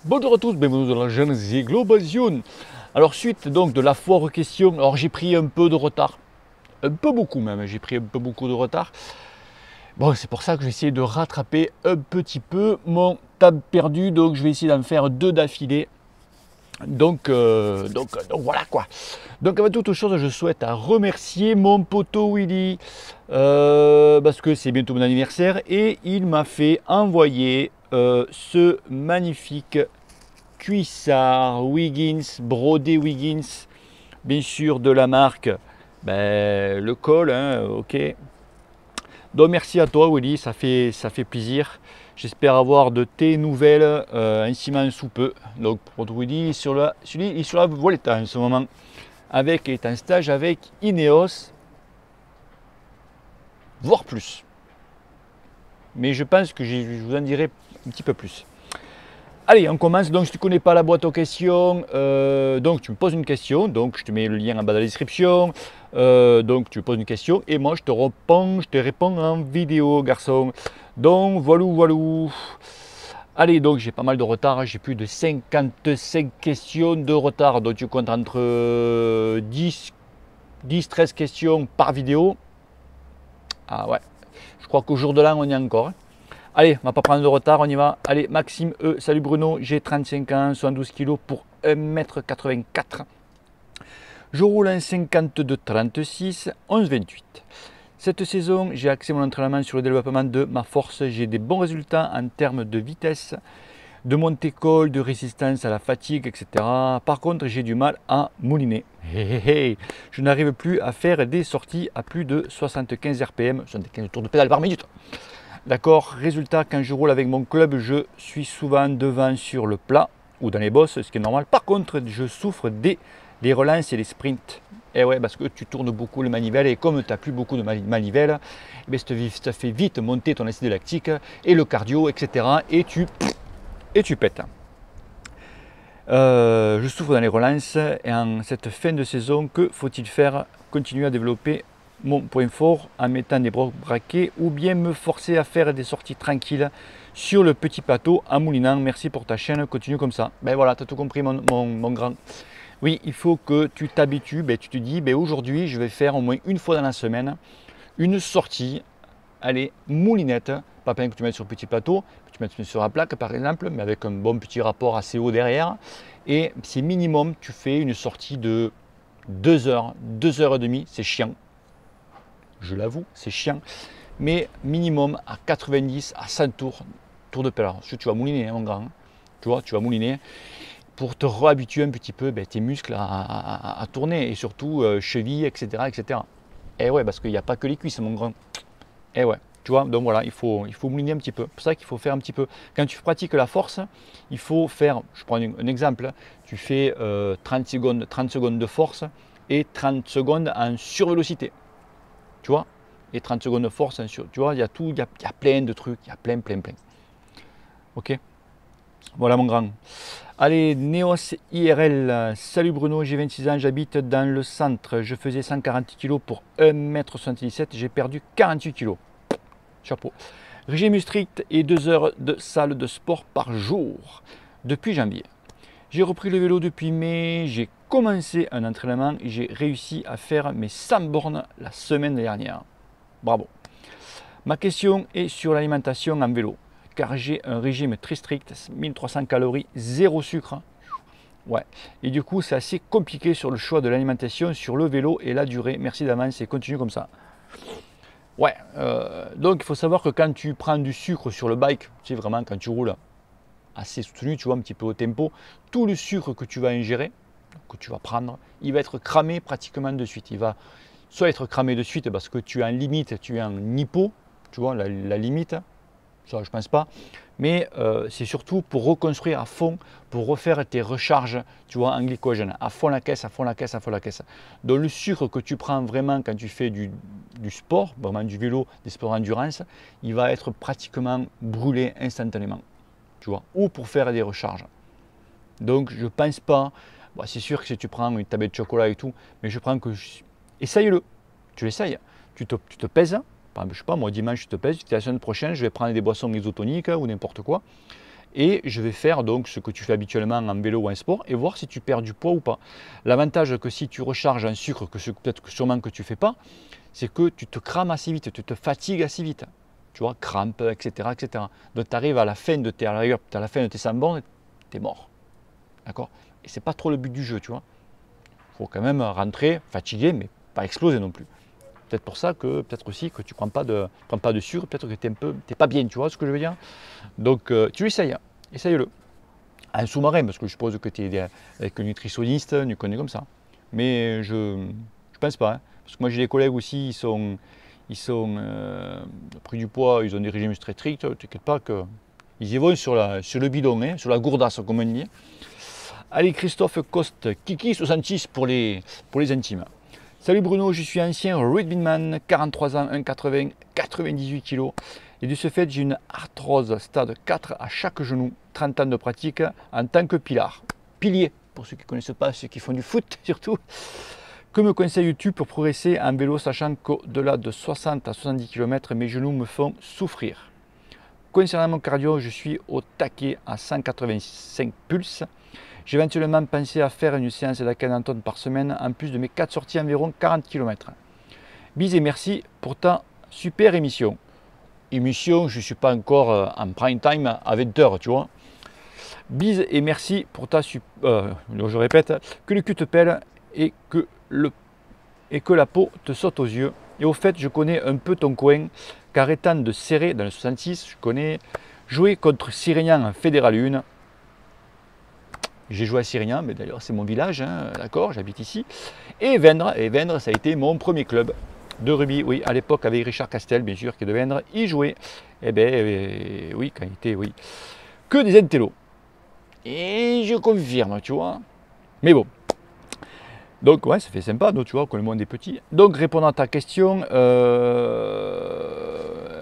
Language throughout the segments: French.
Bonjour à tous, bienvenue dans la chaîne The Globation. Alors suite donc de la foire aux questions, alors j'ai pris un peu de retard, un peu beaucoup même, j'ai pris un peu beaucoup de retard. Bon, c'est pour ça que je vais essayer de rattraper un petit peu mon temps perdu, donc je vais essayer d'en faire deux d'affilée. Donc voilà quoi. Donc avant toute chose, je souhaite à remercier mon poteau Willy parce que c'est bientôt mon anniversaire et il m'a fait envoyer ce magnifique cuissard Wiggins, brodé Wiggins, bien sûr de la marque le col, hein, ok. Donc merci à toi Willy, ça fait plaisir. J'espère avoir de tes nouvelles incessamment sous peu. Donc pour Willy, il est sur la Volta en ce moment. Il est en stage avec Ineos, voire plus. Mais je pense que je vous en dirai un petit peu plus. Allez, on commence. Donc, si tu ne connais pas la boîte aux questions, donc tu me poses une question. Donc, je te mets le lien en bas de la description. Donc, tu me poses une question et moi, je te réponds en vidéo, garçon. Donc, voilà. Allez, donc, j'ai pas mal de retard. J'ai plus de 55 questions de retard. Donc, tu comptes entre 10-13 questions par vidéo. Ah ouais, je crois qu'au jour de l'an, on y est encore. Allez, on va pas prendre de retard, on y va. Allez, Maxime E, salut Bruno, j'ai 35 ans, 72 kg pour 1m84. Je roule en 52-36, 11-28. Cette saison, j'ai axé mon entraînement sur le développement de ma force. J'ai des bons résultats en termes de vitesse, de montée-col, de résistance à la fatigue, etc. Par contre, j'ai du mal à mouliner. Je n'arrive plus à faire des sorties à plus de 75 RPM, 75 tours de pédale par minute. D'accord, résultat, quand je roule avec mon club, je suis souvent devant sur le plat ou dans les bosses, ce qui est normal. Par contre, je souffre des relances et les sprints. Et ouais, parce que tu tournes beaucoup les manivelles et comme tu n'as plus beaucoup de manivelles, ça fait vite monter ton acide lactique et le cardio, etc. Et tu pètes. Je souffre dans les relances et en cette fin de saison, que faut-il faire? Continuer à développer mon point fort en mettant des blocs braqués ou bien me forcer à faire des sorties tranquilles sur le petit plateau en moulinant. Merci pour ta chaîne, continue comme ça. Ben voilà, tu as tout compris mon grand. Oui, il faut que tu t'habitues, tu te dis aujourd'hui je vais faire au moins une fois dans la semaine une sortie, allez, moulinette, pas peine que tu mettes sur le petit plateau, que tu mettes sur la plaque par exemple, mais avec un bon petit rapport assez haut derrière. Et c'est minimum, tu fais une sortie de 2 heures, 2 heures et demie, c'est chiant. Je l'avoue, c'est chiant, mais minimum à 90 à 100 tours de pédale. Tu vas mouliner, hein, mon grand. Tu vois, tu vas mouliner pour te réhabituer un petit peu tes muscles à tourner et surtout chevilles, etc., etc. Et ouais, parce qu'il n'y a pas que les cuisses, mon grand. Et ouais, tu vois, donc voilà, il faut mouliner un petit peu. C'est pour ça qu'il faut faire un petit peu. Quand tu pratiques la force, il faut faire, je prends un exemple, tu fais 30 secondes de force et 30 secondes en survélocité. Tu vois, et 30 secondes de force, hein, tu vois, il y a tout, il y a plein de trucs, il y a plein. Ok, voilà mon grand. Allez, Neos IRL, salut Bruno, j'ai 26 ans, j'habite dans le centre, je faisais 140 kg pour 1m77, j'ai perdu 48 kg. Chapeau. Régime strict et 2 heures de salle de sport par jour depuis janvier. J'ai repris le vélo depuis mai, j'ai commencé un entraînement et j'ai réussi à faire mes 100 bornes la semaine dernière. Bravo. Ma question est sur l'alimentation en vélo, car j'ai un régime très strict, 1300 calories, zéro sucre. Ouais. Et du coup, c'est assez compliqué sur le choix de l'alimentation sur le vélo et la durée. Merci d'avance et continue comme ça. Ouais, donc il faut savoir que quand tu prends du sucre sur le bike, tu sais vraiment quand tu roules assez soutenu, tu vois, un petit peu au tempo, tout le sucre que tu vas ingérer, que tu vas prendre, il va être cramé pratiquement de suite. Il va soit être cramé de suite parce que tu es en limite, tu es en hypo, tu vois, la limite, ça je pense pas, mais c'est surtout pour reconstruire à fond, pour refaire tes recharges, tu vois, en glycogène, à fond la caisse. Donc le sucre que tu prends vraiment quand tu fais du sport, vraiment du vélo, des sports d'endurance, il va être pratiquement brûlé instantanément. Tu vois, ou pour faire des recharges. Donc je pense pas, bon, c'est sûr que si tu prends une tablette de chocolat et tout, mais je prends que, essaye-le, tu l'essayes, tu te pèses, par exemple, je sais pas, moi dimanche je te pèse, tu dis la semaine prochaine je vais prendre des boissons isotoniques ou n'importe quoi, Et je vais faire donc ce que tu fais habituellement en vélo ou en sport et voir si tu perds du poids ou pas. L'avantage que si tu recharges en sucre, que peut-être que sûrement que tu ne fais pas, c'est que tu te crames assez vite, tu te fatigues assez vite. Tu vois, crampes, etc. etc. Donc tu arrives à la fin de tes, à la fin de tes 100 bornes, tu es mort. D'accord? Et c'est pas trop le but du jeu, tu vois. Il faut quand même rentrer fatigué, mais pas exploser non plus. Peut-être pour ça que, peut-être aussi que tu ne prends pas de sucre, peut-être que tu n'es pas bien, tu vois ce que je veux dire? Donc tu essayes, essaye-le. Un sous-marin, parce que je suppose que tu es avec un nutritionniste, tu connais comme ça. Mais je ne pense pas, hein. Parce que moi j'ai des collègues aussi, ils ont pris du poids, ils ont des régimes très stricts, t'inquiète pas qu'ils y vont sur le bidon, hein, sur la gourdasse comme on dit. Allez, Christophe Coste, Kiki 66 pour les intimes. Salut Bruno, je suis ancien rugbyman, 43 ans, 1,80, 98 kg. Et de ce fait, j'ai une arthrose stade 4 à chaque genou, 30 ans de pratique en tant que pilier, pour ceux qui ne connaissent pas, ceux qui font du foot surtout. Que me conseilles-tu pour progresser en vélo, sachant qu'au-delà de 60 à 70 km, mes genoux me font souffrir? Concernant mon cardio, je suis au taquet à 185 pulses. J'ai éventuellement pensé à faire une séance d'Akhenaton par semaine, en plus de mes 4 sorties environ 40 km. Bis et merci pour ta super émission. Émission, je ne suis pas encore en prime time à 20 h, tu vois. Bis et merci pour ta je répète, que le cul te pèle et que la peau te saute aux yeux. Et au fait, je connais un peu ton coin, car étant de Serré, dans le 66, je connais jouer contre Sirignan en Fédéral 1. J'ai joué à Sirignan, mais d'ailleurs c'est mon village, hein, d'accord, j'habite ici. Et Vendre, ça a été mon premier club de rugby, oui, à l'époque avec Richard Castel, bien sûr, qui est de Vendre, il jouait. Eh bien, oui, quand il était, oui, que des intellos. Et je confirme, tu vois. Mais bon. Donc, ouais, ça fait sympa, donc, tu vois, quand le monde est petit. Donc, répondant à ta question,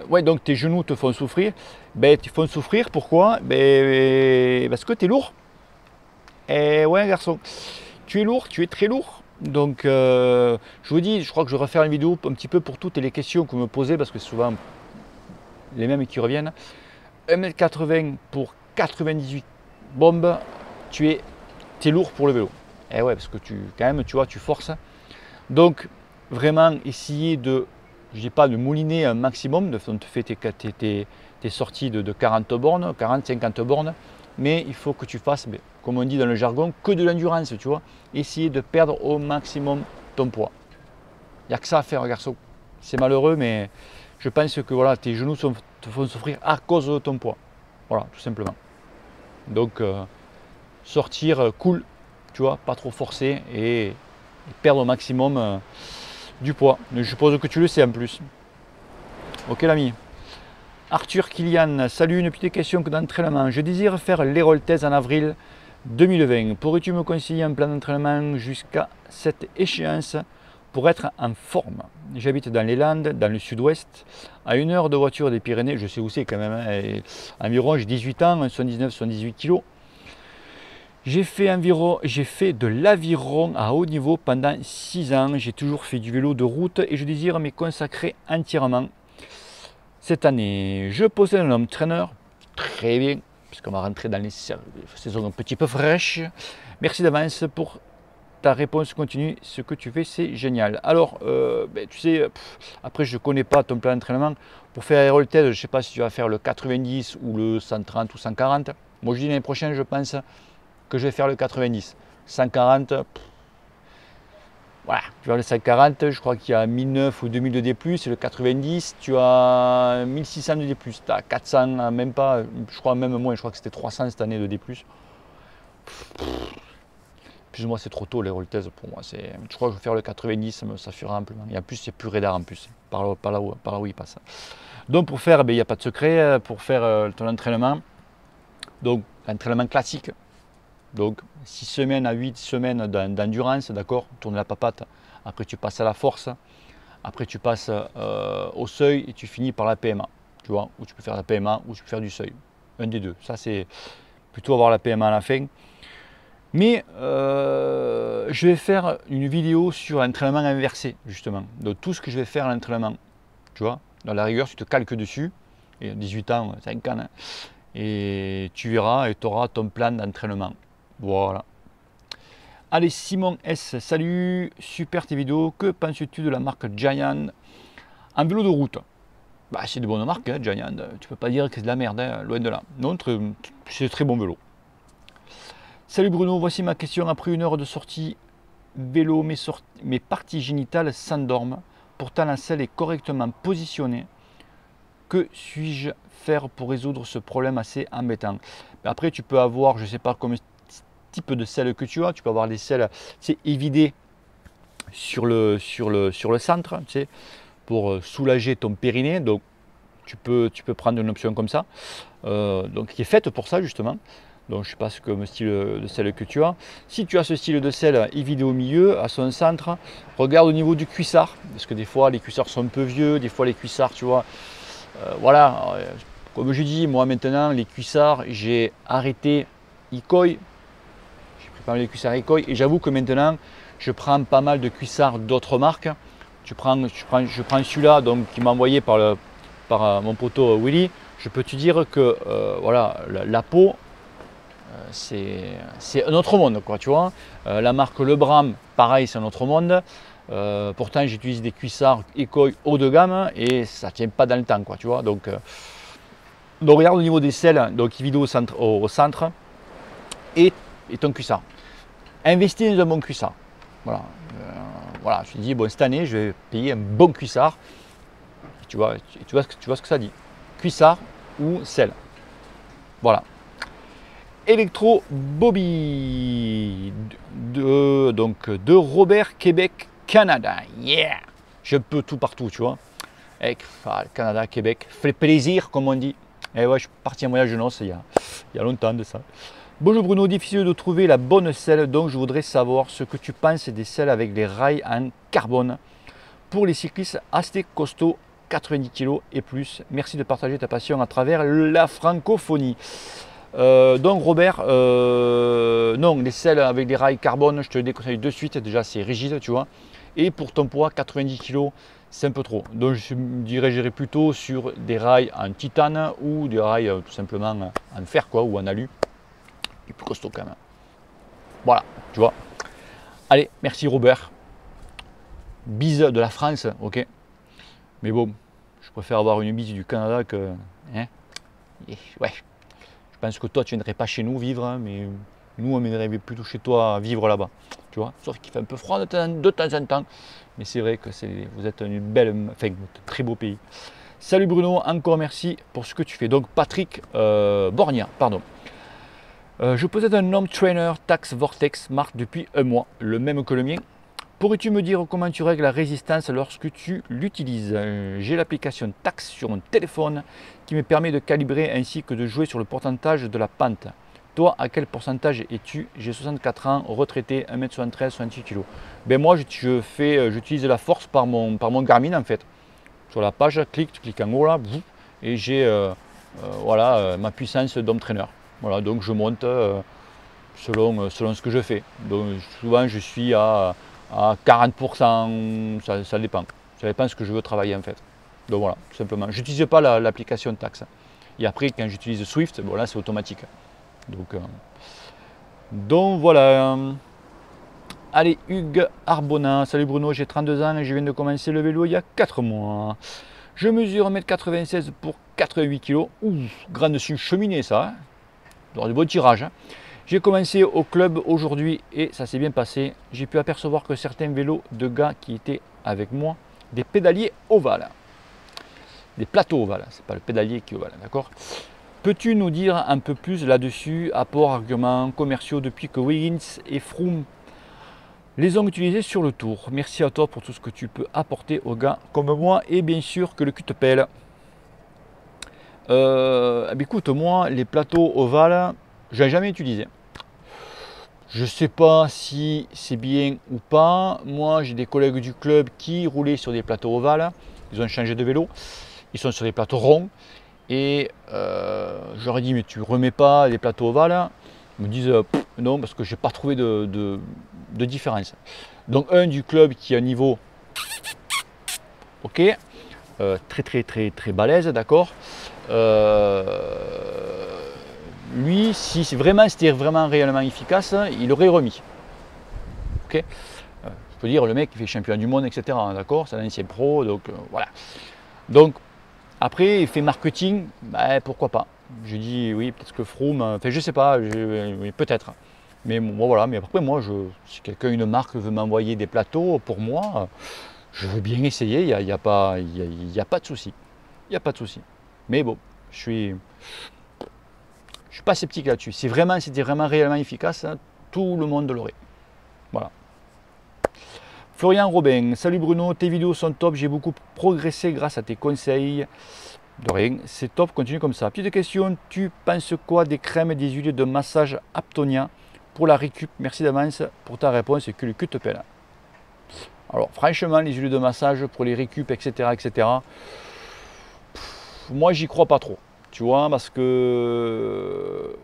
ouais, donc tes genoux te font souffrir. Ben, ils font souffrir, pourquoi? Ben, parce que tu es lourd. Et ouais, garçon, tu es lourd, tu es très lourd. Donc, je vous dis, je crois que je vais refaire une vidéo un petit peu pour toutes les questions que vous me posez, parce que c'est souvent les mêmes qui reviennent. 1,80 m pour 98 bombes, tu es lourd pour le vélo. Et ouais, parce que quand même, tu vois, tu forces. Donc, vraiment, essayer de, je dis pas de mouliner un maximum, de faire tes sorties de 40 bornes, 40, 50 bornes, mais il faut que tu fasses, comme on dit dans le jargon, que de l'endurance, tu vois. Essayer de perdre au maximum ton poids. Il n'y a que ça à faire, garçon. C'est malheureux, mais je pense que voilà, tes genoux te font souffrir à cause de ton poids. Voilà, tout simplement. Donc, sortir cool, tu vois, pas trop forcer et perdre au maximum du poids. Je suppose que tu le sais en plus. Ok l'ami. Arthur Kilian, salut, une petite question d'entraînement. Je désire faire l'Hérold Thèse en avril 2020. Pourrais-tu me conseiller un plan d'entraînement jusqu'à cette échéance pour être en forme? J'habite dans les Landes, dans le sud-ouest, à 1 heure de voiture des Pyrénées. Je sais où c'est quand même, hein. Environ, j'ai 18 ans, 79-78 kg. J'ai fait de l'aviron à haut niveau pendant 6 ans. J'ai toujours fait du vélo de route et je désire m'y consacrer entièrement cette année. Je possède un home trainer, très bien, puisqu'on va rentrer dans les saisons un petit peu fraîches. Merci d'avance pour ta réponse continue. Ce que tu fais, c'est génial. Alors, tu sais, après, je ne connais pas ton plan d'entraînement. Pour faire Hérold Thèse, je ne sais pas si tu vas faire le 90 ou le 130 ou 140. Moi, je dis l'année prochaine, je pense que je vais faire le 90. 140, voilà, tu vois le 140, je crois qu'il y a 1009 ou 2000 de D+, et le 90, tu as 1600 de D+, tu as 400, même pas, je crois même moins, je crois que c'était 300 cette année de D+. Plus ou moins c'est trop tôt les Hérold Thèse pour moi, je crois que je vais faire le 90, ça suffira amplement, et en plus c'est plus radar en plus, par là où il passe. Donc pour faire, il n'y a pas de secret, pour faire ton entraînement, donc l'entraînement classique, donc 6 semaines à 8 semaines d'endurance, d'accord, tourner la papate, après tu passes à la force, après tu passes au seuil et tu finis par la PMA, tu vois, ou tu peux faire la PMA ou tu peux faire du seuil, un des deux, ça c'est plutôt avoir la PMA à la fin. Mais je vais faire une vidéo sur l'entraînement inversé justement, de tout ce que je vais faire à l'entraînement, tu vois, dans la rigueur tu te calques dessus, et 18 ans, 5 ans, hein. et tu verras et tu auras ton plan d'entraînement. Voilà. Allez, Simon S, salut, super tes vidéos, que penses-tu de la marque Giant en vélo de route? Bah, c'est de bonnes marques, hein, Giant, tu peux pas dire que c'est de la merde, hein, loin de là. Non, c'est très bon vélo. Salut Bruno, voici ma question. Après une heure de sortie vélo, mes parties génitales s'endorment. Pourtant la selle est correctement positionnée. Que suis-je faire pour résoudre ce problème assez embêtant? Après, tu peux avoir, je ne sais pas combien type de selle que tu as. Tu peux avoir des selles évidées sur le centre, tu sais, pour soulager ton périnée. Donc tu peux prendre une option comme ça, donc qui est faite pour ça justement. Donc je ne sais pas comme style de selle que tu as. Si tu as ce style de selle évidé au milieu, à son centre, regarde au niveau du cuissard, parce que des fois les cuissards sont un peu vieux, des fois les cuissards, tu vois, voilà. Comme je dis, moi maintenant les cuissards, j'ai arrêté Ikoi, j'ai pris pas mal de cuissards Ikoi, et j'avoue que maintenant je prends pas mal de cuissards d'autres marques. Je prends celui-là donc qui m'a envoyé par mon poteau Willy. Je peux te dire que voilà, la peau, c'est un autre monde, quoi, tu vois. La marque Lebram, pareil, c'est un autre monde. Pourtant, j'utilise des cuissards Ikoi haut de gamme et ça ne tient pas dans le temps, quoi, tu vois. Donc regarde au niveau des selles, donc qui vidéo au centre et ton cuissard. Investis dans un bon cuissard. Voilà. Voilà, je te dis, bon, cette année, je vais payer un bon cuissard. Tu vois ce que ça dit. Cuissard ou selle. Voilà. Electro Bobby de Robert, Québec, Canada. Yeah! Je peux tout partout, tu vois. Canada, Québec, fait plaisir, comme on dit. Et ouais, je suis parti en voyage de noces il y a longtemps de ça. Bonjour Bruno, difficile de trouver la bonne selle, donc je voudrais savoir ce que tu penses des selles avec des rails en carbone pour les cyclistes assez costauds, 90 kg et plus. Merci de partager ta passion à travers la francophonie. Donc Robert, non, les selles avec des rails carbone, je te les déconseille de suite, déjà c'est rigide, tu vois. Et pour ton poids, 90 kg, c'est un peu trop. Donc je me dirigerai plutôt sur des rails en titane ou des rails tout simplement en fer, quoi, ou en alu. Plus costaud quand même. Voilà, tu vois. Allez, merci Robert. Bise de la France, ok. Mais bon, je préfère avoir une bise du Canada que. Hein, ouais. Je pense que toi, tu ne viendrais pas chez nous vivre, hein, mais nous, on viendrait plutôt chez toi vivre là-bas. Tu vois, sauf qu'il fait un peu froid de temps en temps. Mais c'est vrai que vous êtes une belle, enfin, un très beau pays. Salut Bruno, encore merci pour ce que tu fais. Donc Patrick Borgna, pardon. Je possède un Home Trainer Tacx Vortex Smart depuis un mois, le même que le mien. Pourrais-tu me dire comment tu règles la résistance lorsque tu l'utilises? J'ai l'application Tacx sur mon téléphone qui me permet de calibrer ainsi que de jouer sur le pourcentage de la pente. Toi, à quel pourcentage es-tu? J'ai 64 ans, retraité, 1m73, 68 kg. Ben moi, j'utilise la force par mon Garmin en fait. Sur la page, tu cliques en haut là, et j'ai voilà, ma puissance d'Home Trainer. Voilà, donc je monte selon ce que je fais. Donc souvent je suis à 40%, ça dépend. Ça dépend de ce que je veux travailler en fait. Donc voilà, tout simplement. Je n'utilise pas l'application Tacx. Et après, quand j'utilise Swift, bon là c'est automatique. Donc voilà. Allez, Hugues Arbona. Salut Bruno, j'ai 32 ans et je viens de commencer le vélo il y a 4 mois. Je mesure 1m96 pour 88 kg. Ouh, grande cheminée ça. Hein, dans de beaux tirages. Hein. J'ai commencé au club aujourd'hui et ça s'est bien passé. J'ai pu apercevoir que certains vélos de gars qui étaient avec moi, des pédaliers ovales. Des plateaux ovales, c'est pas le pédalier qui est ovale, d'accord? Peux-tu nous dire un peu plus là-dessus, apports, arguments commerciaux depuis que Wiggins et Froome les ont utilisés sur le tour? Merci à toi pour tout ce que tu peux apporter aux gars comme moi et bien sûr que le cul te pèle. Écoute, moi, les plateaux ovales, je n'ai jamais utilisé. Je ne sais pas si c'est bien ou pas. Moi, j'ai des collègues du club qui roulaient sur des plateaux ovales. Ils ont changé de vélo. Ils sont sur des plateaux ronds. Et j'aurais dit, mais tu ne remets pas les plateaux ovales? Ils me disent, non, parce que je n'ai pas trouvé de différence. Donc, un du club qui a un niveau, ok, très balèze, d'accord. lui, si c'était vraiment réellement efficace, il aurait remis. Ok, je peux dire, le mec, il fait champion du monde, etc. D'accord, c'est un ancien pro, donc voilà. Donc, après, il fait marketing, bah, pourquoi pas. Je dis, oui, peut-être que Froome, enfin, je sais pas, oui, peut-être. Mais bon, voilà, mais après, moi, si quelqu'un, une marque veut m'envoyer des plateaux, pour moi, je veux bien essayer, il n'y a pas de souci. Il n'y a pas de souci. Mais bon, je suis pas sceptique là-dessus. Si c'était vraiment réellement efficace, hein, tout le monde l'aurait. Voilà. Florian Robin, salut Bruno, tes vidéos sont top, j'ai beaucoup progressé grâce à tes conseils. De rien, c'est top, continue comme ça. Petite question, tu penses quoi des crèmes et des huiles de massage Aptonia pour la récup? Merci d'avance pour ta réponse et que le cul te pèle. Alors franchement, les huiles de massage pour les récup, etc. Moi, j'y crois pas trop. Tu vois, parce que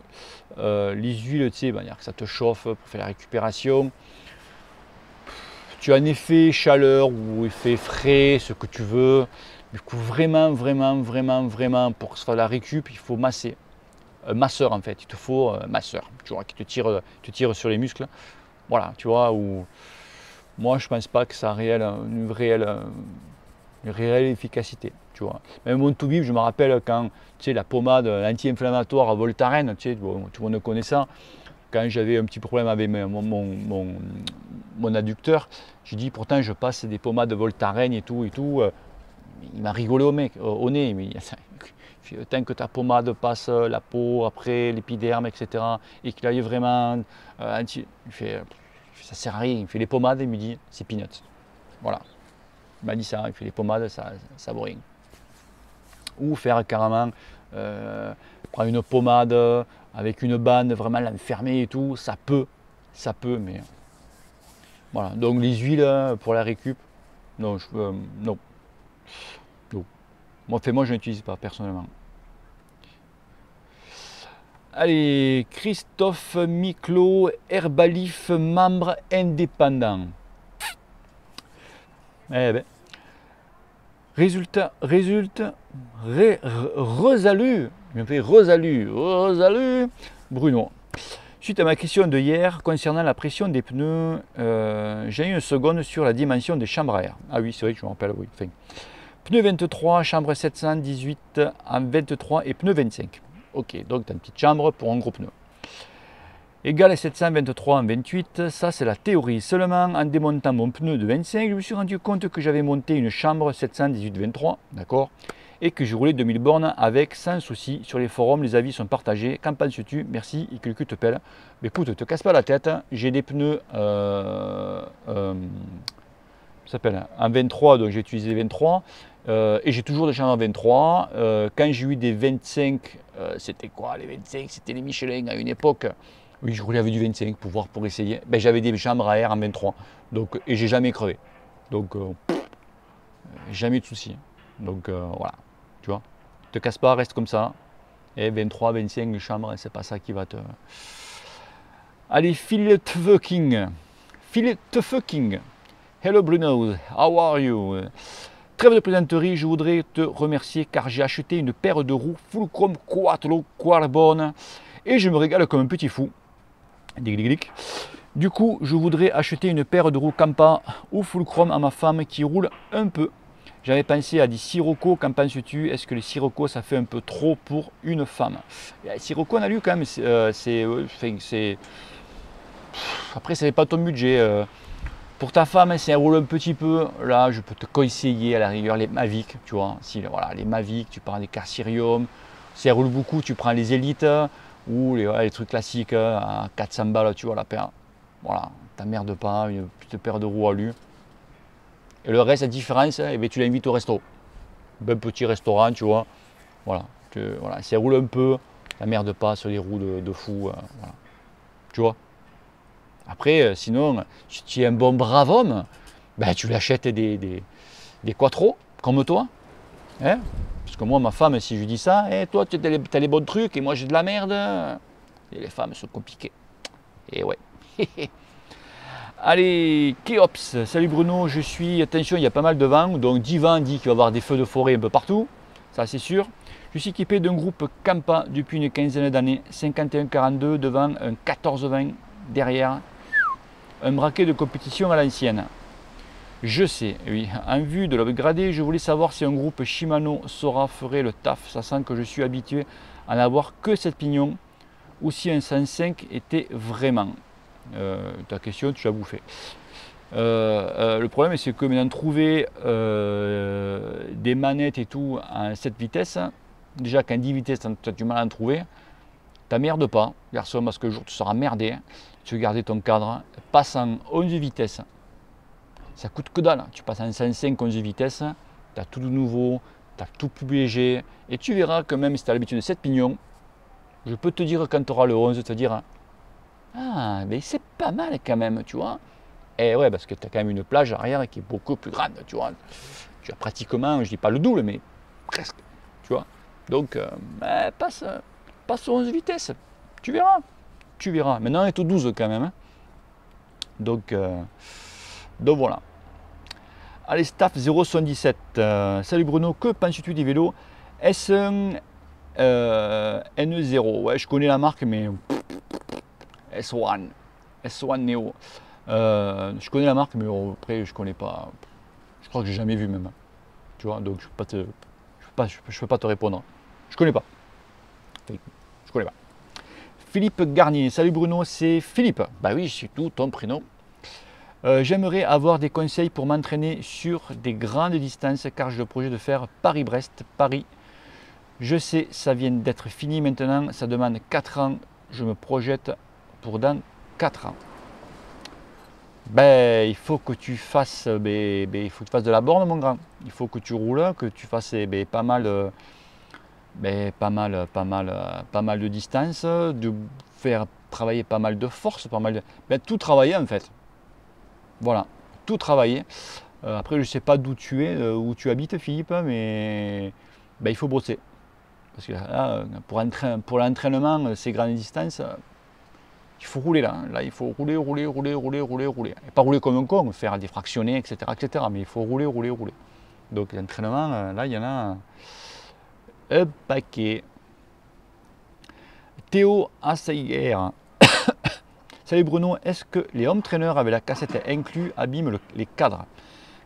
les huiles, tu sais, que ça te chauffe pour faire la récupération. Tu as un effet chaleur ou effet frais, ce que tu veux. Du coup, vraiment, pour que ce soit la récup, il faut masser. Un masseur, en fait. Il te faut un masseur, tu vois, qui te tire sur les muscles. Voilà, tu vois, moi, je pense pas que ça a une réelle efficacité, tu vois. Même mon tout vif, je me rappelle quand, tu sais, la pommade anti-inflammatoire Voltaren, tu sais, tout le monde connaît ça. Quand j'avais un petit problème avec mon adducteur, j'ai dit pourtant je passe des pommades Voltaren et tout. Il m'a rigolé au nez. Mais tant que ta pommade passe la peau, après l'épiderme, etc. et qu'il aille vraiment. Il fait, ça sert à rien. Il fait les pommades et il me dit c'est peanuts. Voilà. Il m'a dit ça. Il fait les pommades, ça vaut rien. Ou faire carrément. Prendre une pommade avec une bande, vraiment l'enfermer et tout, ça peut, mais voilà. Donc les huiles pour la récup, non, non. Moi, je n'utilise pas personnellement. Allez, Christophe Miclot, Herbalif, membre indépendant. Eh ben, résultat, Rosalu, je me fais Rosalu, Bruno. Suite à ma question de hier concernant la pression des pneus, j'ai eu une seconde sur la dimension des chambres à air. Ah oui, c'est vrai que je me rappelle, oui. Enfin, pneu 23, chambre 718 en 23 et pneu 25. Ok, donc tu as une petite chambre pour un gros pneu. Égal 723 en 28, ça c'est la théorie. Seulement en démontant mon pneu de 25, je me suis rendu compte que j'avais monté une chambre 718-23, d'accord, et que je roulais 2000 bornes avec sans souci. Sur les forums, les avis sont partagés. Qu'en penses-tu? Merci et que le cul te pèle. Mais écoute, te casse pas la tête. J'ai des pneus s'appelle en 23, donc j'ai utilisé 23 et j'ai toujours des chambres en 23. Quand j'ai eu des 25, c'était quoi les 25? C'était les Michelin à une époque. Oui, je roulais avec du 25 pour essayer. Ben, j'avais des chambres à air en 23 donc, et j'ai jamais crevé. Donc, jamais eu de soucis. Donc, voilà, tu vois. Te casse pas, reste comme ça. Et 23, 25 chambres, c'est pas ça qui va te. Allez, Phil Tfucking. Hello Bruno, how are you? Trêve de plaisanterie, je voudrais te remercier car j'ai acheté une paire de roues full chrome Quattro Carbone et je me régale comme un petit fou. Du coup, je voudrais acheter une paire de roues Campa ou full chrome à ma femme qui roule un peu. J'avais pensé à des Sirocco, qu'en penses-tu? Est-ce que les Sirocco ça fait un peu trop pour une femme? Sirocco on a lu quand même, après ça n'est pas ton budget. Pour ta femme, si elle roule un petit peu, là je peux te conseiller à la rigueur les Mavic, tu vois. Si voilà, les Mavic, tu prends des Carcerium. Si elle roule beaucoup, tu prends les Élites ou les trucs classiques à 400 balles, tu vois la paire. Voilà, t'emmerdes pas, une petite paire de roues alu. Et le reste, la différence, eh bien, tu l'invites au resto. Un petit restaurant, tu vois. Voilà, voilà. Si elle roule un peu, t'emmerdes pas sur les roues de fou. Voilà. Tu vois. Après, sinon, si tu es un bon brave homme, ben, tu lui achètes des quattro, comme toi. Hein? Parce que moi, ma femme, si je lui dis ça, toi, tu as les bons trucs et moi, j'ai de la merde. Et les femmes sont compliquées. Et ouais. Allez, Keops, salut Bruno, attention, il y a pas mal de vent, donc 10 vent dit qu'il va y avoir des feux de forêt un peu partout, ça c'est sûr. Je suis équipé d'un groupe Campa depuis une quinzaine d'années, 51-42 devant, un 14-20 derrière, un braquet de compétition à l'ancienne. Je sais, oui, en vue de l'upgrader, je voulais savoir si un groupe Shimano Sora ferait le taf, sachant que je suis habitué à n'avoir que 7 pignons, ou si un 105 était vraiment. Ta question, tu l'as bouffé. Le problème, c'est que maintenant trouver des manettes et tout en 7 vitesses, déjà qu'en 10 vitesses, tu as du mal à en trouver. T'emmerdes pas, garçon, parce que le jour tu seras merdé, tu veux garder ton cadre, passe en 11 vitesses. Ça coûte que dalle. Tu passes en 105 11 vitesses, tu as tout de nouveau, tu as tout plus léger, et tu verras que même si tu as l'habitude de 7 pignons, je peux te dire quand tu auras le 11, te dire ah, mais c'est pas mal quand même, tu vois. Et ouais, parce que tu as quand même une plage arrière qui est beaucoup plus grande, tu vois. Tu as pratiquement, je dis pas le double, mais presque, tu vois. Donc, passe aux 11 vitesses, tu verras. Tu verras. Maintenant, on est au 12 quand même. Hein. Donc voilà. Allez, staff 077. Salut Bruno, que penses-tu des vélos S1 N0? Ouais, je connais la marque, mais S1 Neo. Je connais la marque, mais après, je connais pas. Je crois que j'ai jamais vu même. Tu vois, donc je peux pas te répondre. Je connais pas. Je connais pas. Philippe Garnier. Salut Bruno, c'est Philippe. Bah oui, c'est tout ton prénom. J'aimerais avoir des conseils pour m'entraîner sur des grandes distances car j'ai le projet de faire Paris-Brest, Paris. Je sais, ça vient d'être fini maintenant, ça demande 4 ans. Je me projette pour dans 4 ans. Ben, il faut que tu fasses, il faut que tu fasses de la borne, mon grand. Il faut que tu roules, que tu fasses pas mal de distance, de faire travailler pas mal de force, tout travailler en fait. Voilà, tout travailler. Après, je ne sais pas d'où tu es, où tu habites, Philippe, mais il faut bosser. Parce que là, pour l'entraînement, ces grandes distances, il faut rouler là. Là, il faut rouler. Et pas rouler comme un con, faire des fractionnés, etc. Mais il faut rouler. Donc l'entraînement, là, il y en a un paquet. Théo Assayer. Salut Bruno, est-ce que les home trainers avec la cassette inclus abîment les cadres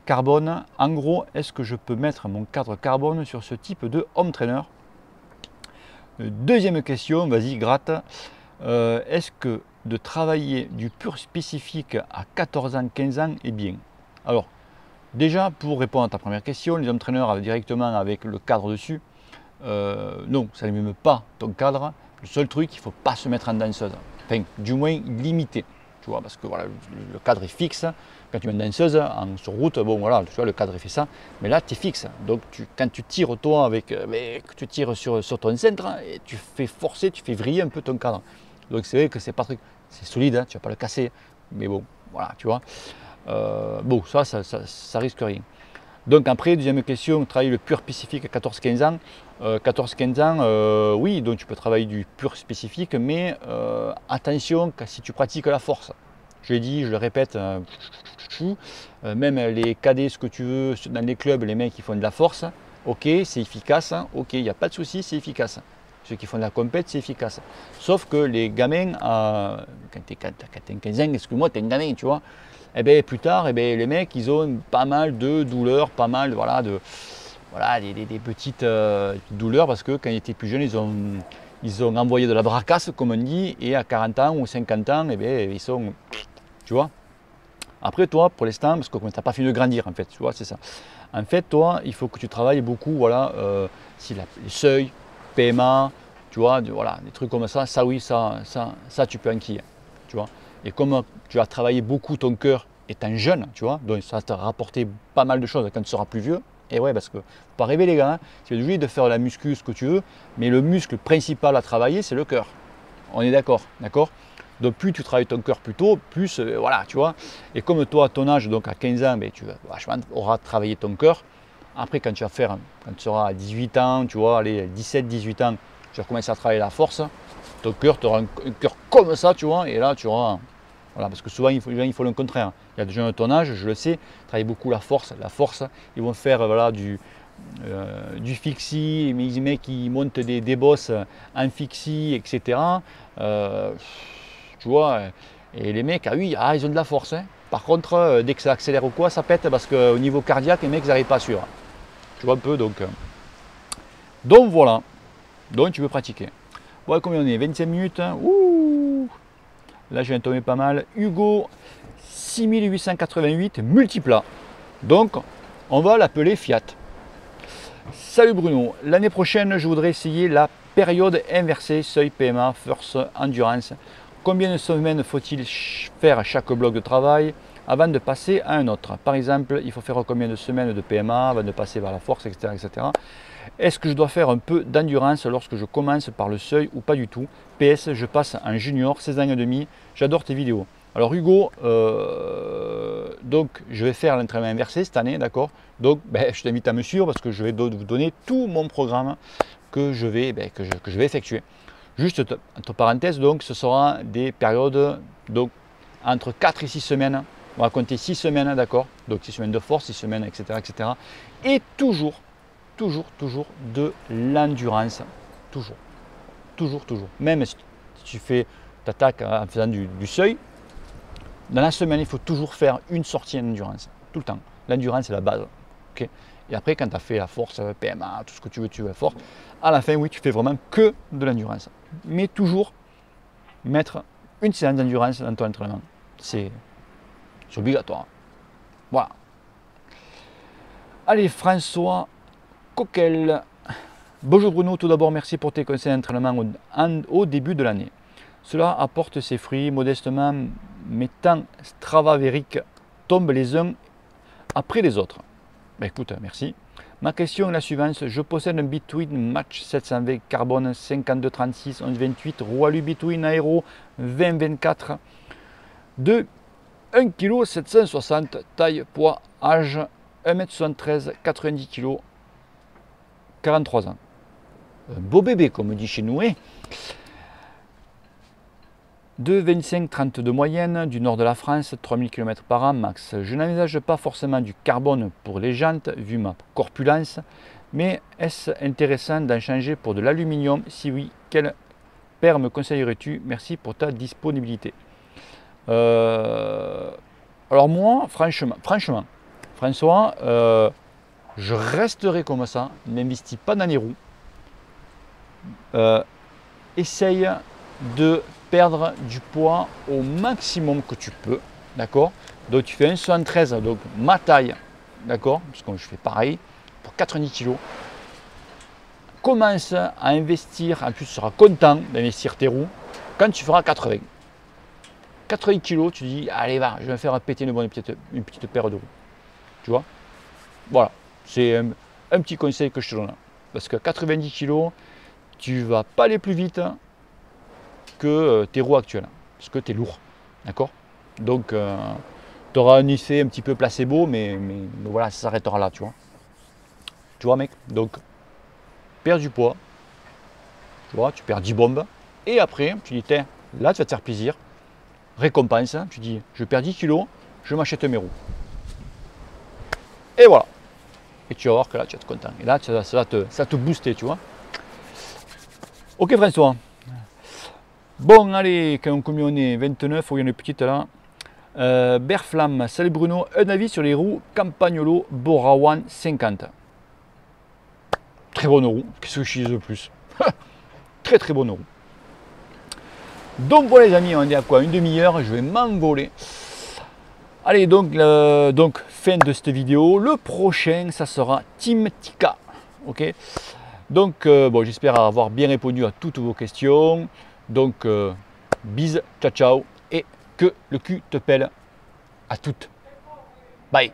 carbone? En gros, est-ce que je peux mettre mon cadre carbone sur ce type de home trainer? Deuxième question, vas-y, gratte. Est-ce que de travailler du pur spécifique à 14 ans, 15 ans est bien? Alors, déjà, pour répondre à ta première question, les home trainers directement avec le cadre dessus, non, ça n'abîme pas ton cadre. Le seul truc, il ne faut pas se mettre en danseuse. Enfin, du moins limité, tu vois, parce que voilà, le cadre est fixe. Quand tu mets une danseuse sur route, bon voilà, tu vois, le cadre est fait ça, mais là tu es fixe. Donc quand tu tires toi que tu tires sur ton centre, et tu fais forcer, tu fais vriller un peu ton cadre. Donc c'est vrai que c'est pas très, c'est solide, hein, tu vas pas le casser, mais bon, voilà, tu vois. Bon, ça risque rien. Donc après, deuxième question, travailler le pur spécifique à 14-15 ans. 14-15 ans, oui, donc tu peux travailler du pur spécifique, mais attention si tu pratiques la force. Je l'ai dit, je le répète, même les cadets, ce que tu veux, dans les clubs, les mecs qui font de la force, ok, c'est efficace, hein, ok, il n'y a pas de souci, c'est efficace. Ceux qui font de la compète, c'est efficace. Sauf que les gamins, quand tu as 15 ans, excuse-moi, tu es un gamin, tu vois, et bien plus tard, les mecs, ils ont pas mal de douleurs, pas mal des petites douleurs, parce que quand ils étaient plus jeunes, ils ont envoyé de la bracasse, comme on dit, et à 40 ans ou 50 ans, ils sont, tu vois. Après, toi, pour l'instant, parce que tu n'as pas fini de grandir, en fait, tu vois, c'est ça. En fait, toi, il faut que tu travailles beaucoup, voilà, les seuils, PMA, tu vois, voilà, des trucs comme ça, oui, ça tu peux enquiller, tu vois. Et comme tu as travaillé beaucoup ton cœur étant jeune, tu vois, donc ça t'a rapporté pas mal de choses quand tu seras plus vieux. Et ouais, parce que faut pas rêver les gars, hein, c'est obligé de faire la muscu, ce que tu veux, mais le muscle principal à travailler, c'est le cœur. On est d'accord, d'accord? Donc plus tu travailles ton cœur plus tôt, plus, voilà, tu vois. Et comme toi, à ton âge, donc à 15 ans, tu auras travaillé ton cœur. Après, quand tu seras à 18 ans, tu vois, allez, 17-18 ans, tu vas commencer à travailler la force. Ton cœur, tu auras un cœur comme ça, tu vois, et là, tu auras... Voilà, parce que souvent, il faut le contraire. Il y a des gens de ton âge, je le sais, travaillent beaucoup la force. La force, ils vont faire voilà, du fixie, mais les mecs qui montent des bosses en fixie, etc. Tu vois, et les mecs, ah oui, ah, ils ont de la force. Hein. Par contre, dès que ça accélère ou quoi, ça pète parce qu'au niveau cardiaque, les mecs, ils n'arrivent pas à suivre. Tu vois un peu, donc voilà. Donc tu peux pratiquer. Bon, combien on est? 25 minutes. Hein. Ouh, là, je viens de tomber pas mal. Hugo, 6888 multiplat. Donc, on va l'appeler Fiat. Salut Bruno, l'année prochaine, je voudrais essayer la période inversée, seuil PMA, First Endurance. Combien de semaines faut-il faire chaque bloc de travail avant de passer à un autre? Par exemple, il faut faire combien de semaines de PMA avant de passer vers la force, etc. etc. Est-ce que je dois faire un peu d'endurance lorsque je commence par le seuil ou pas du tout? PS, je passe en junior, 16 ans et demi, j'adore tes vidéos. Alors Hugo, donc je vais faire l'entraînement inversé cette année, d'accord? Donc je t'invite à me suivre parce que je vais vous donner tout mon programme que je vais effectuer. Juste entre parenthèses, donc ce sera des périodes donc entre 4 et 6 semaines. On va compter 6 semaines, d'accord? Donc 6 semaines de force, 6 semaines, etc. etc. Et toujours de l'endurance. Toujours. Même si tu fais t'attaques en faisant du seuil, dans la semaine, il faut toujours faire une sortie en endurance. Tout le temps. L'endurance, c'est la base. Okay, et après, quand tu as fait la force, PMA, tout ce que tu veux fort, à la fin, oui, tu fais vraiment que de l'endurance. Mais toujours mettre une séance d'endurance dans ton entraînement. C'est obligatoire. Voilà. Allez, François Coquel. Bonjour Bruno, tout d'abord, merci pour tes conseils d'entraînement au début de l'année. Cela apporte ses fruits modestement, mes temps stravavériques tombent les uns après les autres. Ben écoute, merci. Ma question est la suivante. Je possède un Between Match 720 carbone 5236 1128 roue alu Between Aero 2024 de 1 kg 760 taille, poids, âge 1m73, 90 kg, 43 ans. Un beau bébé comme on dit chez nous. Hein, de 25-30 de moyenne, du nord de la France, 3000 km par an max. Je n'envisage pas forcément du carbone pour les jantes, vu ma corpulence, mais est-ce intéressant d'en changer pour de l'aluminium? Si oui, quelle paire me conseillerais-tu? Merci pour ta disponibilité. Alors moi, franchement, François, je resterai comme ça, n'investis pas dans les roues. Essaye de perdre du poids au maximum que tu peux, d'accord? Donc tu fais un 73, donc ma taille, d'accord? Parce que je fais pareil pour 90 kg. Commence à investir, en plus tu seras content d'investir tes roues quand tu feras 80. 80 kg, tu dis allez va, je vais me faire péter une petite paire de roues. Tu vois? Voilà, c'est un petit conseil que je te donne. Parce que 90 kg, tu vas pas aller plus vite que tes roues actuelles, parce que tu es lourd, d'accord? Donc, tu auras un effet un petit peu placebo, mais voilà, ça s'arrêtera là, tu vois. Tu vois, mec? Donc, perds du poids, tu vois, tu perds 10 bombes, et après, tu dis, tiens, là, tu vas te faire plaisir, récompense, tu dis, je perds 10 kilos, je m'achète mes roues. Et voilà. Et tu vas voir que là, tu vas être content. Et là, ça va te booster, tu vois. Ok, François. Bon, allez, combien on est? 29, il y en a une petite là. Berflam, salut Bruno, un avis sur les roues Campagnolo Borawan 50. Très bonne roue, qu'est-ce que je dis de plus? Très bonne roue. Donc voilà les amis, on est à quoi? Une demi-heure, je vais m'envoler. Allez, donc fin de cette vidéo. Le prochain, ça sera Team Tika. Ok. Donc, bon, j'espère avoir bien répondu à toutes vos questions. Donc, bise, ciao, ciao, et que le cul te pèle à toutes. Bye.